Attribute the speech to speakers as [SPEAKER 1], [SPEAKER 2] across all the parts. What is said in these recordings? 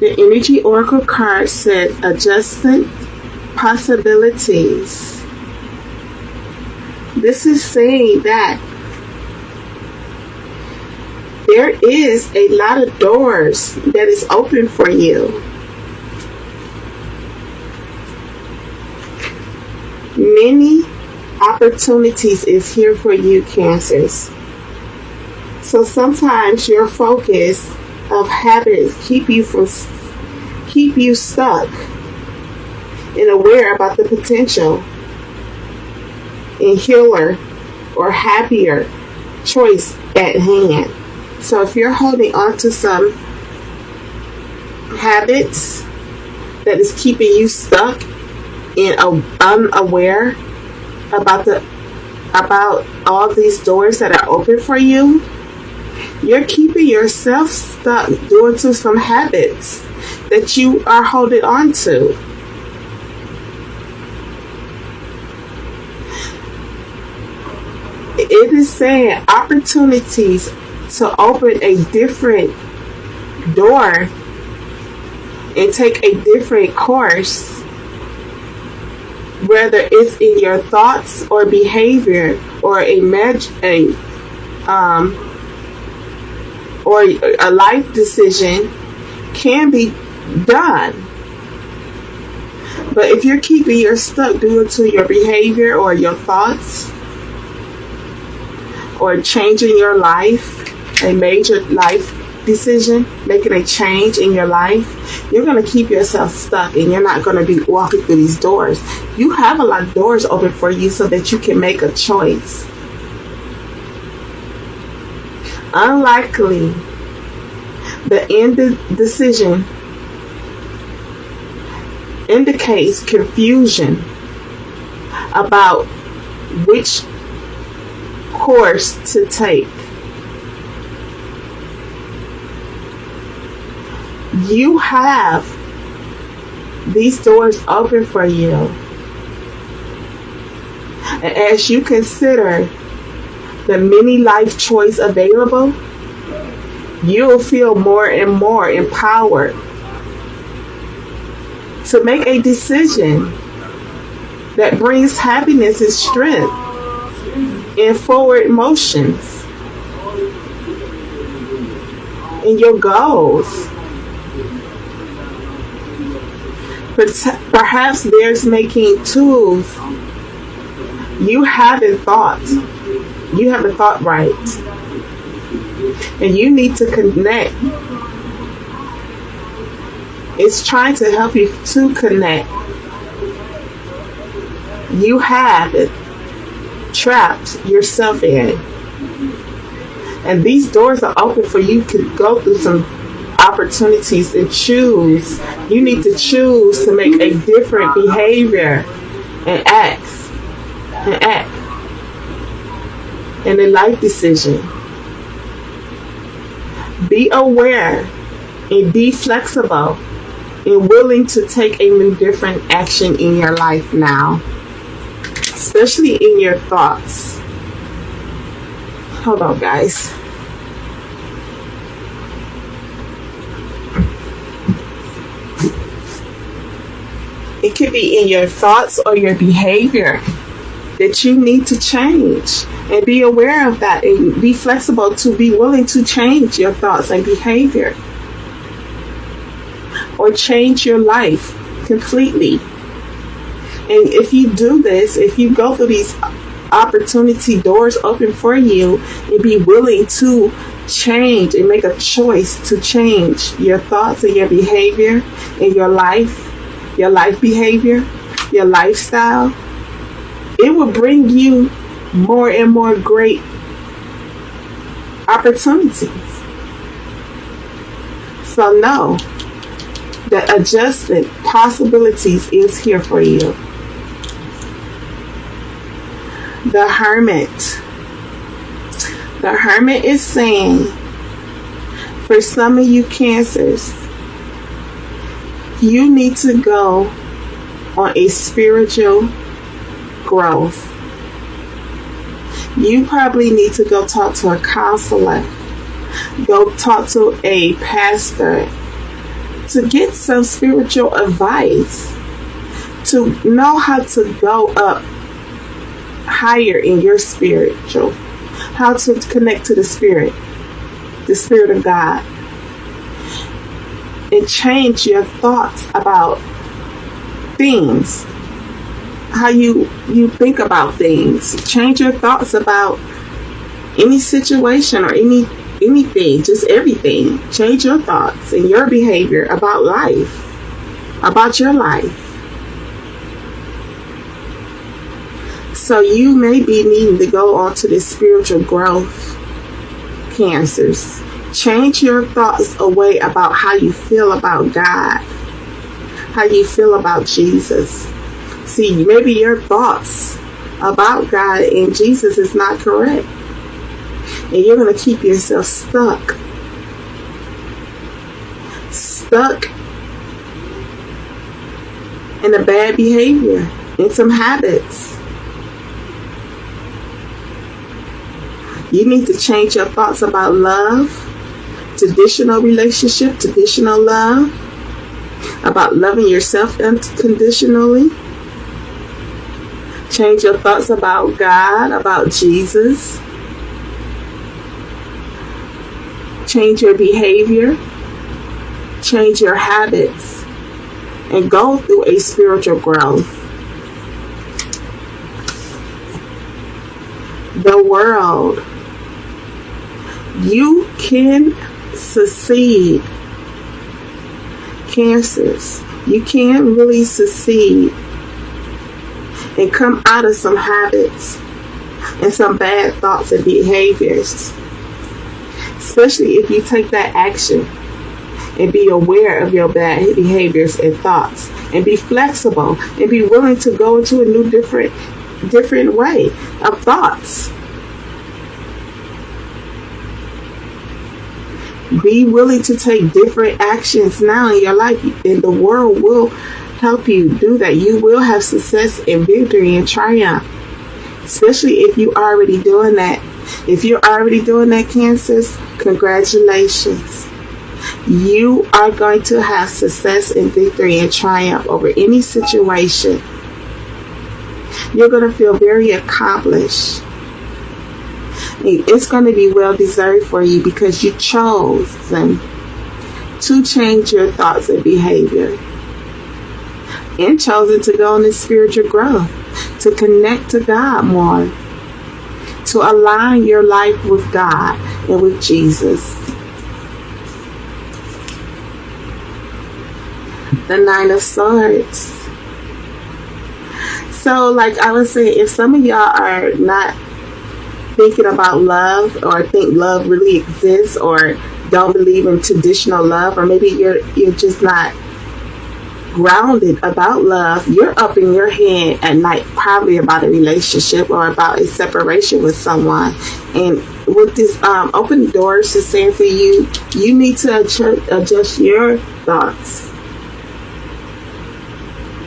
[SPEAKER 1] The Energy Oracle card says adjustment possibilities. This is saying that there is a lot of doors that is open for you. Many opportunities is here for you, Cancers. So sometimes your focus of habits keep you stuck and aware about the potential and healer or happier choice at hand. So if you're holding on to some habits that is keeping you stuck and unaware about all these doors that are open for you, you're keeping yourself stuck due to some habits that you are holding on to. It is saying opportunities to open a different door and take a different course, whether it's in your thoughts or behavior or a life decision, can be done. But if you're keeping yourself stuck due to your behavior or your thoughts, or changing your life, a major life decision, making a change in your life, you're going to keep yourself stuck and you're not going to be walking through these doors. You have a lot of doors open for you so that you can make a choice. Unlikely, the end decision indicates confusion about which course to take. You have these doors open for you. And as you consider the many life choices available, you'll feel more and more empowered to make a decision that brings happiness and strength and forward motions in your goals. Perhaps there's making tools you haven't thought right, and you need to connect. It's trying to help you to connect. You have it trapped yourself in, and these doors are open for you to go through some opportunities and choose. You need to choose to make a different behavior and act in a life decision. Be aware and be flexible and willing to take a different action in your life now, especially in your thoughts. Hold on, guys. It could be in your thoughts or your behavior that you need to change, and be aware of that and be flexible to be willing to change your thoughts and behavior or change your life completely. And if you do this, if you go through these opportunity doors open for you, and be willing to change and make a choice to change your thoughts and your behavior and your life behavior, your lifestyle, it will bring you more and more great opportunities. So know that adjusted possibilities is here for you. The Hermit. The Hermit is saying, for some of you Cancers, you need to go on a spiritual growth. You probably need to go talk to a counselor, go talk to a pastor, to get some spiritual advice, to know how to go up higher in your spiritual, how to connect to the Spirit of God, and change your thoughts about things, how you think about things. Change your thoughts about any situation or anything, just everything. Change your thoughts and your behavior about life, about your life. So you may be needing to go on to this spiritual growth, Cancers. Change your thoughts away about how you feel about God, how you feel about Jesus. See, maybe your thoughts about God and Jesus is not correct, and you're going to keep yourself stuck in a bad behavior, in some habits. You need to change your thoughts about love, traditional relationship, traditional love, about loving yourself unconditionally. Change your thoughts about God, about Jesus. Change your behavior. Change your habits. And go through a spiritual growth. The world. You can succeed. Cancers. You can really succeed and come out of some habits and some bad thoughts and behaviors. Especially if you take that action and be aware of your bad behaviors and thoughts, and be flexible and be willing to go into a new different way of thoughts. Be willing to take different actions now in your life, and the world will help you do that. You will have success and victory and triumph, especially if you're already doing that. If you're already doing that, Cancers, congratulations. You are going to have success and victory and triumph over any situation. You're going to feel very accomplished. It's going to be well deserved for you because you chose to change your thoughts and behavior, and chosen to go on this spiritual growth, to connect to God more, to align your life with God and with Jesus. The Nine of Swords. So, like I was saying, if some of y'all are not thinking about love, or think love really exists, or don't believe in traditional love, or maybe you're just not grounded about love, you're up in your head at night probably about a relationship or about a separation with someone. And what this open doors is saying for you, you need to adjust your thoughts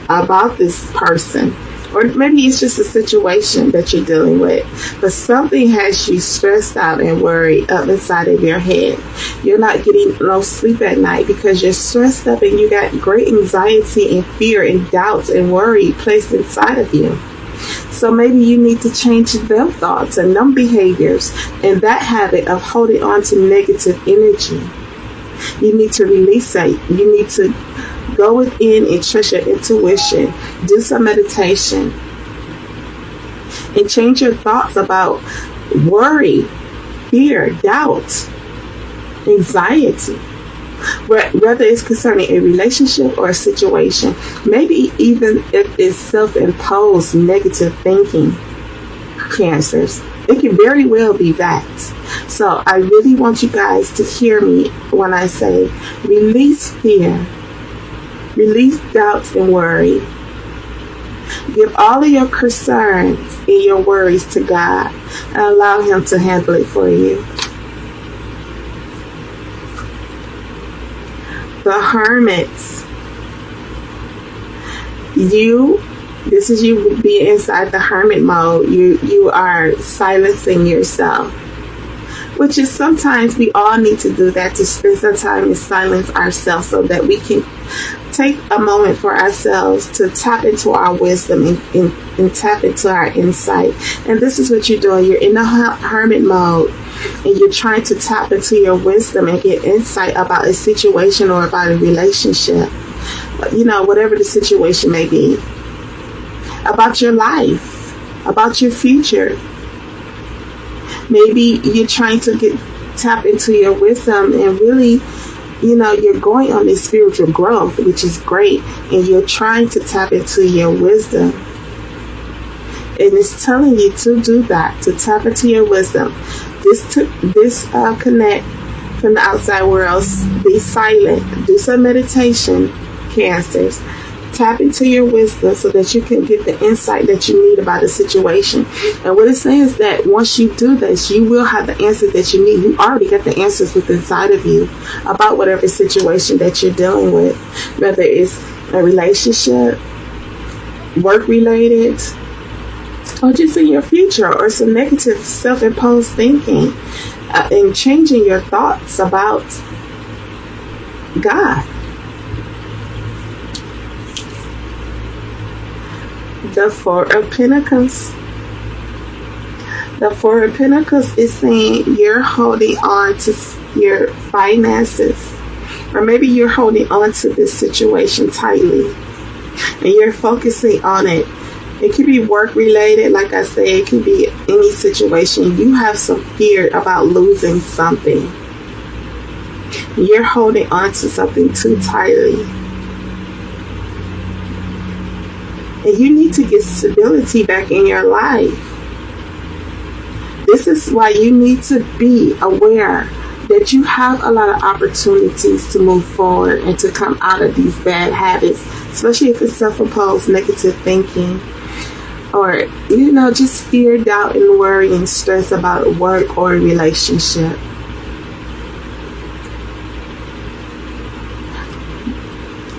[SPEAKER 1] about this person. Or maybe it's just a situation that you're dealing with, but something has you stressed out and worried up inside of your head. You're not getting no sleep at night because you're stressed up, and you got great anxiety and fear and doubts and worry placed inside of you. So maybe you need to change them thoughts and them behaviors and that habit of holding on to negative energy. You need to release that. You need to go within and trust your intuition. Do some meditation. And change your thoughts about worry, fear, doubt, anxiety. Whether it's concerning a relationship or a situation. Maybe even if it's self-imposed negative thinking, Cancers. It can very well be that. So I really want you guys to hear me when I say release fear. Release doubts and worry. Give all of your concerns and your worries to God and allow Him to handle it for you. The Hermits. This is you being inside the hermit mode. You are silencing yourself. which is sometimes we all need to do that, to spend some time and silence ourselves so that we can take a moment for ourselves to tap into our wisdom and tap into our insight. And this is what you're doing. You're in the hermit mode and you're trying to tap into your wisdom and get insight about a situation or about a relationship, whatever the situation may be, about your life, about your future. Maybe you're trying to tap into your wisdom and really, you're going on this spiritual growth, which is great, and you're trying to tap into your wisdom. And it's telling you to do that, to tap into your wisdom. Disconnect from the outside world. Be silent. Do some meditation, Cancers. Tap into your wisdom so that you can get the insight that you need about a situation. And what it's saying is that once you do this, you will have the answers that you need. You already got the answers within inside of you about whatever situation that you're dealing with, whether it's a relationship, work-related, or just in your future, or some negative self-imposed thinking, and changing your thoughts about God. The Four of Pentacles. The Four of Pentacles is saying you're holding on to your finances, or maybe you're holding on to this situation tightly and you're focusing on it. It could be work related, like I said. It could be any situation. You have some fear about losing something. You're holding on to something too tightly. And you need to get stability back in your life. This is why you need to be aware that you have a lot of opportunities to move forward and to come out of these bad habits, especially if it's self-imposed negative thinking, or, just fear, doubt, and worry and stress about work or a relationship.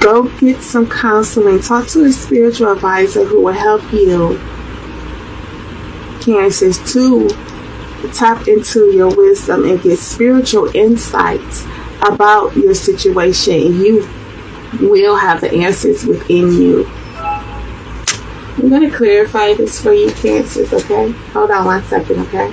[SPEAKER 1] Go get some counseling. Talk to a spiritual advisor who will help you, Cancers, to tap into your wisdom and get spiritual insights about your situation, and you will have the answers within you. I'm going to clarify this for you, Cancers, okay? Hold on 1 second, okay?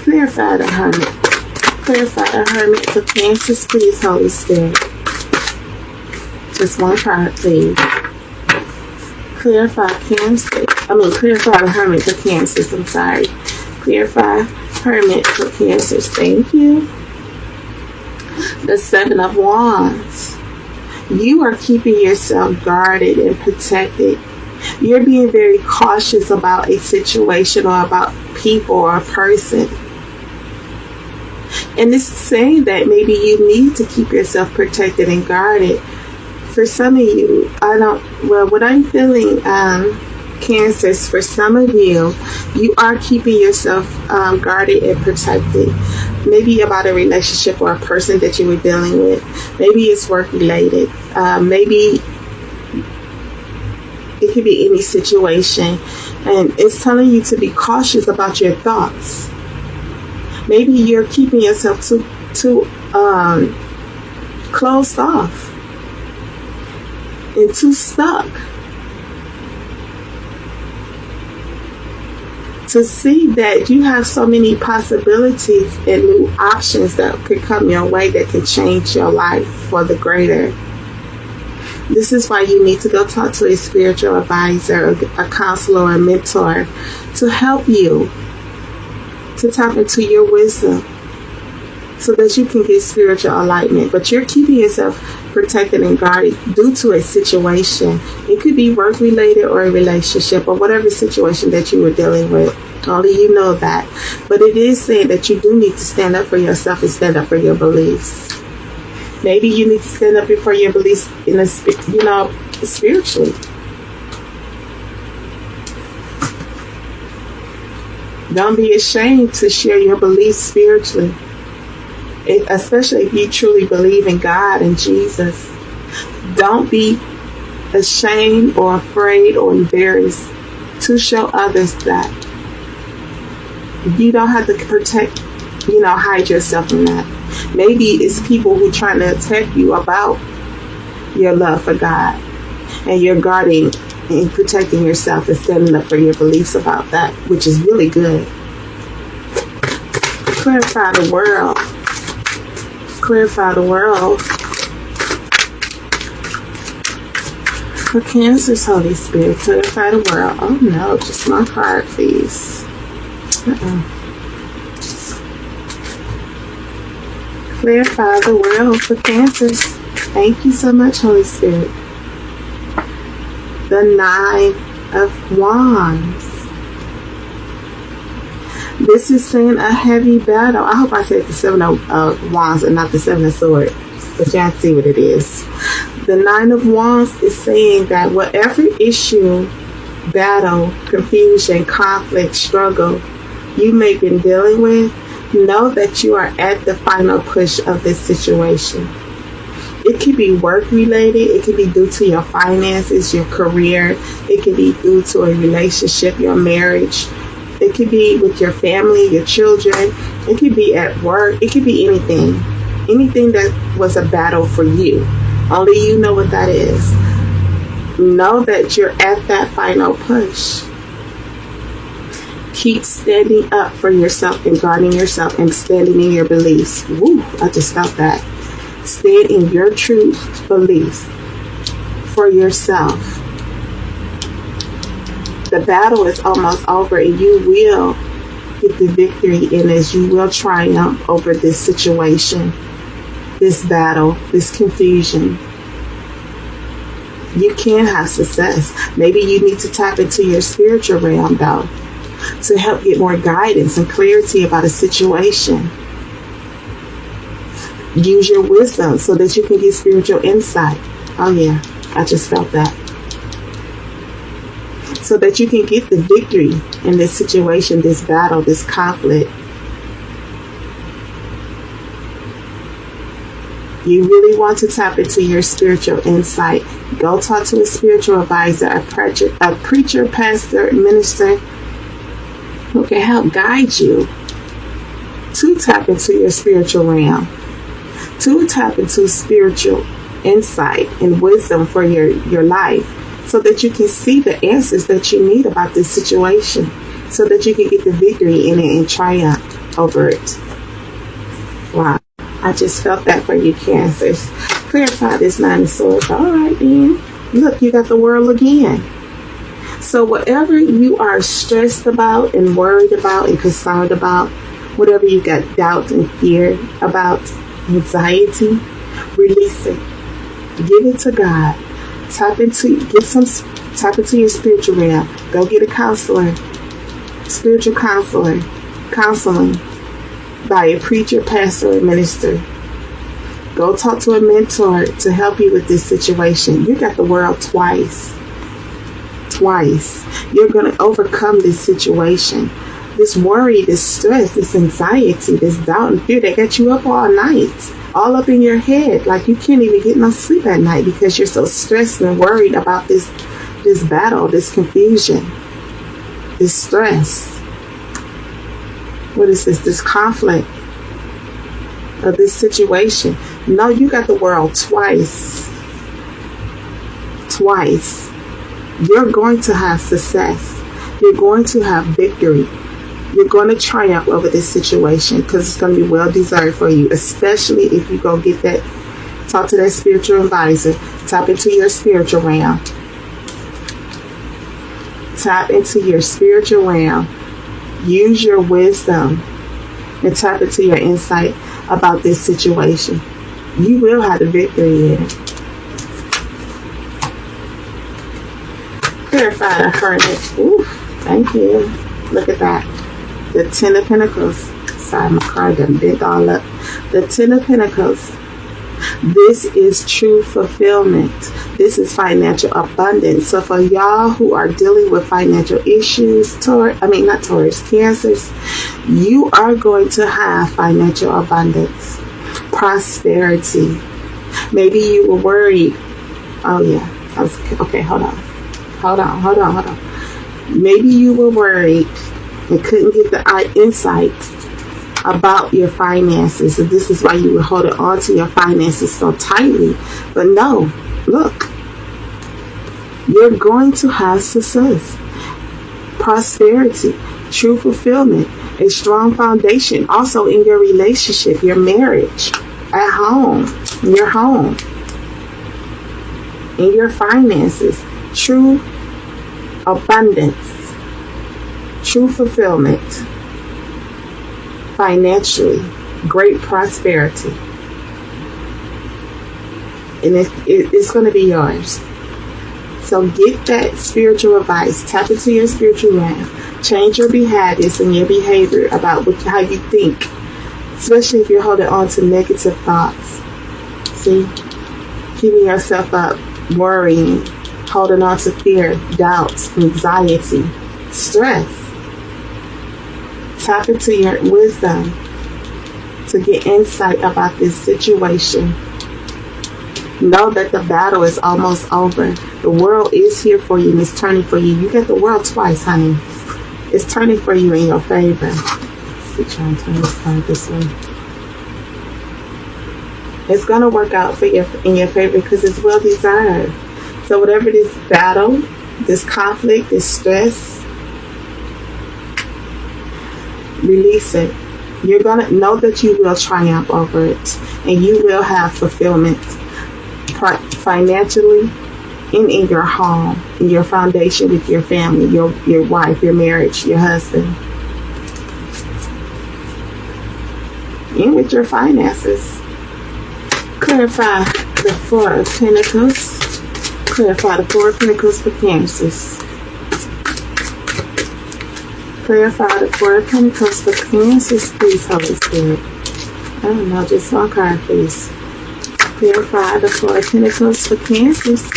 [SPEAKER 1] Clarify the Hermit. Clarify the Hermit for Cancers, please, Holy Spirit. Just one card, please. Clarify clarify the Hermit for Cancers. I'm sorry. Clarify Hermit for Cancers. Thank you. The Seven of Wands. You are keeping yourself guarded and protected. You're being very cautious about a situation or about people or a person. And it's saying that maybe you need to keep yourself protected and guarded. For some of you, what I'm feeling, Cancers, for some of you, you are keeping yourself guarded and protected. Maybe about a relationship or a person that you were dealing with. Maybe it's work related. Maybe it could be any situation. And it's telling you to be cautious about your thoughts. Maybe you're keeping yourself too closed off and too stuck to see that you have so many possibilities and new options that could come your way that can change your life for the greater. This is why you need to go talk to a spiritual advisor, a counselor, or a mentor to help you to tap into your wisdom so that you can get spiritual enlightenment. But you're keeping yourself protected and guarded due to a situation. It could be work related or a relationship or whatever situation that you were dealing with. Only you know that. But it is saying that you do need to stand up for yourself and stand up for your beliefs. Maybe you need to stand up for your beliefs spiritually. Don't be ashamed to share your beliefs spiritually, especially if you truly believe in God and Jesus. Don't be ashamed or afraid or embarrassed to show others that. You don't have to hide yourself from that. Maybe it's people who trying to attack you about your love for God, and you're guarding and protecting yourself and standing up for your beliefs about that, which is really good. Clarify the world. Clarify the world. For Cancer's Holy Spirit, clarify the world. Oh no, just my heart, please. Clarify the world for Cancers. Thank you so much, Holy Spirit. The 9 of Wands. This is saying a heavy battle. I hope I said the 7 of Wands and not the 7 of Swords, but y'all see what it is. The 9 of Wands is saying that whatever issue, battle, confusion, conflict, struggle you may have been dealing with, know that you are at the final push of this situation. It could be work related. It could be due to your finances, your career. It could be due to a relationship, your marriage. It could be with your family, your children. It could be at work. It could be anything. Anything that was a battle for you. Only you know what that is. Know that you're at that final push. Keep standing up for yourself and guarding yourself and standing in your beliefs. Woo, I just felt that. Stand in your true beliefs for yourself. The battle is almost over and you will get the victory in this. You will triumph over this situation, this battle, this confusion. You can have success. Maybe you need to tap into your spiritual realm though, to help get more guidance and clarity about a situation. Use your wisdom so that you can get spiritual insight. Oh yeah, I just felt that. So that you can get the victory in this situation, this battle, this conflict. You really want to tap into your spiritual insight. Go talk to a spiritual advisor, a preacher, pastor, minister, who can help guide you to tap into your spiritual realm, to tap into spiritual insight and wisdom for your life, so that you can see the answers that you need about this situation, so that you can get the victory in it and triumph over it. Wow, I just felt that for you, Cancers. Clarify this 9 of Swords. All right, then. Look, you got the world again. So whatever you are stressed about and worried about and concerned about, whatever you got doubt and fear about, anxiety, release it. Give it to God. Tap into your spiritual realm. Go get a counselor, spiritual counselor, counseling by a preacher, pastor, or minister. Go talk to a mentor to help you with this situation. You got the world twice. You're going to overcome this situation. This worry, this stress, this anxiety, this doubt and fear that got you up all night, all up in your head. Like you can't even get no sleep at night because you're so stressed and worried about this battle, this confusion, this stress. What is this? This conflict of this situation. No, you got the world twice. You're going to have success. You're going to have victory. You're going to triumph over this situation because it's going to be well deserved for you, especially if you go get that, talk to that spiritual advisor, tap into your spiritual realm. Tap into your spiritual realm. Use your wisdom and tap into your insight about this situation. You will have the victory in it. Clarify the Hermit. Ooh, thank you. Look at that. The 10 of Pentacles. Sorry, my card done bent all up. The 10 of Pentacles. This is true fulfillment. This is financial abundance. So for y'all who are dealing with financial issues, cancers, you are going to have financial abundance, prosperity. Maybe you were worried. Oh yeah. Okay, hold on. Maybe you were worried and couldn't get the insight about your finances, and this is why you were holding on to your finances so tightly. But no, look, you're going to have success, prosperity, true fulfillment, a strong foundation also in your relationship, your marriage, at home, in your home, in your finances, true abundance, true fulfillment, financially, great prosperity. And it's going to be yours. So get that spiritual advice. Tap into your spiritual realm. Change your habits and your behavior about how you think, especially if you're holding on to negative thoughts. See? Keeping yourself up, worrying, holding on to fear, doubt, anxiety, stress. Tap into your wisdom to get insight about this situation. Know that the battle is almost over. The world is here for you and it's turning for you. You get the world twice, honey. It's turning for you in your favor. We're trying to turn this card this way. It's going to work out in your favor because it's well deserved. So whatever this battle, this conflict, this stress, release it. You're going to know that you will triumph over it and you will have fulfillment financially and in your home, in your foundation with your family, your wife, your marriage, your husband, and with your finances. Clarify the Four of Pentacles. Clarify the Four of Pentacles for Cancers. Clarify the Four of Pentacles for Cancers, please, Holy Spirit. I don't know, just one card, please. Clarify the Four of Pentacles for Cancers.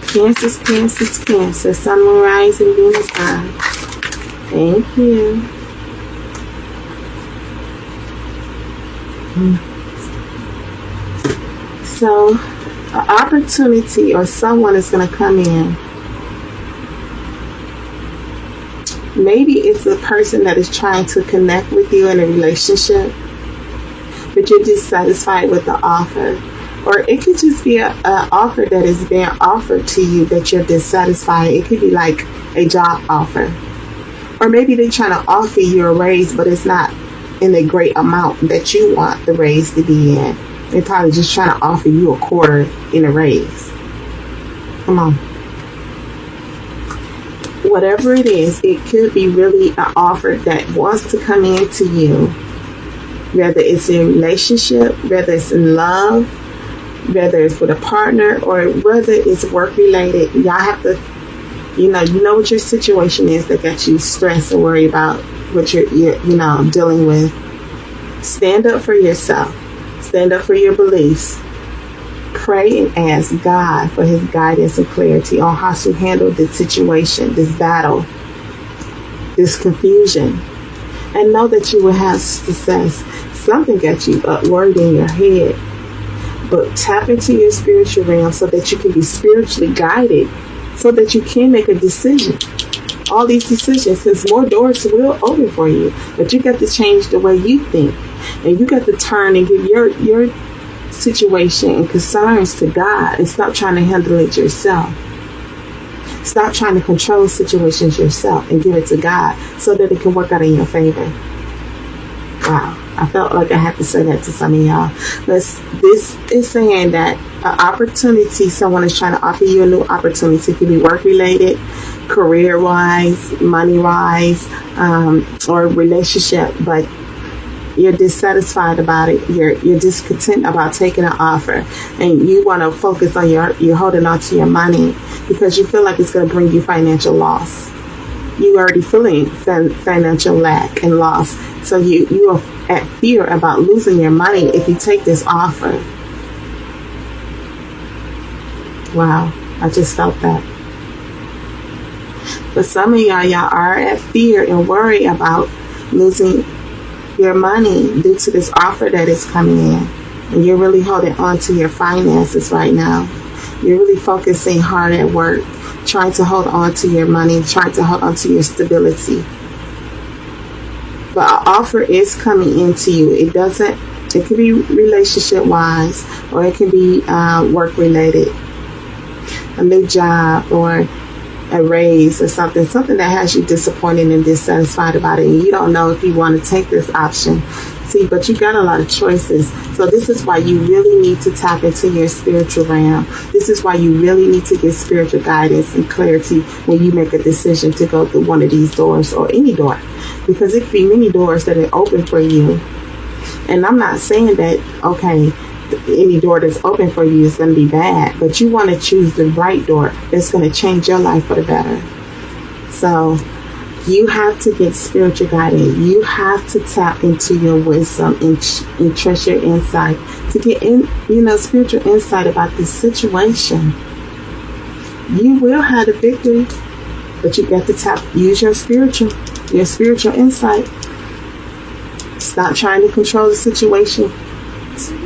[SPEAKER 1] Cancer. Sun, Moon, Rising, Venus, High. Thank you. So, an opportunity or someone is going to come in. Maybe it's a person that is trying to connect with you in a relationship, but you're dissatisfied with the offer. Or it could just be an offer that is being offered to you that you're dissatisfied. It could be like a job offer. Or maybe they're trying to offer you a raise, but it's not in a great amount that you want the raise to be in. They're probably just trying to offer you a quarter in a raise. Come on. Whatever it is, it could be really an offer that wants to come into you. Whether it's in a relationship, whether it's in love, whether it's with a partner, or whether it's work related. Y'all have to, you know what your situation is that got you stressed or worried about what you're dealing with. Stand up for yourself. Stand up for your beliefs. Pray and ask God for his guidance and clarity on how to handle this situation, this battle, this confusion. And know that you will have success. Something got you worried in your head. But tap into your spiritual realm so that you can be spiritually guided, so that you can make a decision. All these decisions, because more doors will open for you. But you got to change the way you think. And you got to turn and give your situation and concerns to God and stop trying to handle it yourself. Stop trying to control situations yourself and give it to God so that it can work out in your favor. Wow. I felt like I had to say that to some of y'all. This is saying that an opportunity, someone is trying to offer you a new opportunity. It could be work-related, career-wise, money-wise, or relationship, but you're dissatisfied about it. You're discontent about taking an offer, and you want to focus on you're holding on to your money because you feel like it's going to bring you financial loss. You already feeling financial lack and loss, so you are at fear about losing your money if you take this offer. Wow, I just felt that. For some of y'all are at fear and worry about losing your money due to this offer that is coming in. And you're really holding on to your finances right now. You're really focusing hard at work, trying to hold on to your money, trying to hold on to your stability. But an offer is coming into you. It can be relationship wise, or it can be work related. A new job, or a raise, or something that has you disappointed and dissatisfied about it, and you don't know if you want to take this option. See, but you got a lot of choices. So this is why you really need to tap into your spiritual realm. This is why you really need to get spiritual guidance and clarity when you make a decision to go through one of these doors, or any door, because it could be many doors that are open for you. And I'm not saying that, okay, any door that's open for you is going to be bad, but you want to choose the right door that's going to change your life for the better. So you have to get spiritual guidance. You have to tap into your wisdom and trust your insight to get spiritual insight about this situation. You will have the victory, but you got to use your spiritual insight. Stop trying to control the situation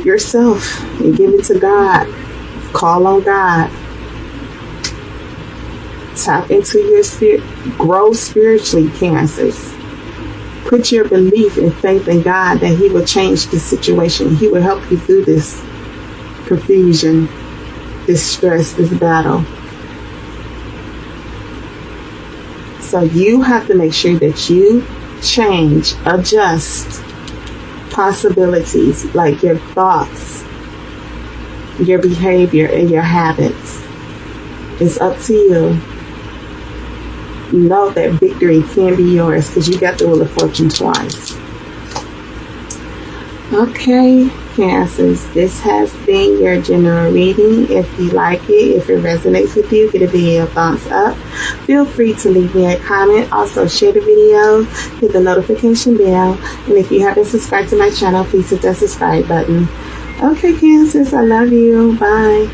[SPEAKER 1] yourself and give it to God. Call on God. Tap into your spirit. Grow spiritually, Cancers. Put your belief and faith in God that He will change the situation. He will help you through this confusion, this stress, this battle. So you have to make sure that you change, adjust possibilities like your thoughts, your behavior, and your habits. It's up to you. Know that victory can be yours because you got the Wheel of Fortune twice. Okay, Cancers, this has been your general reading. If you like it, if it resonates with you, give the video a thumbs up. Feel free to leave me a comment. Also, share the video, hit the notification bell, and if you haven't subscribed to my channel, please hit that subscribe button. Okay, Cancers, I love you. Bye.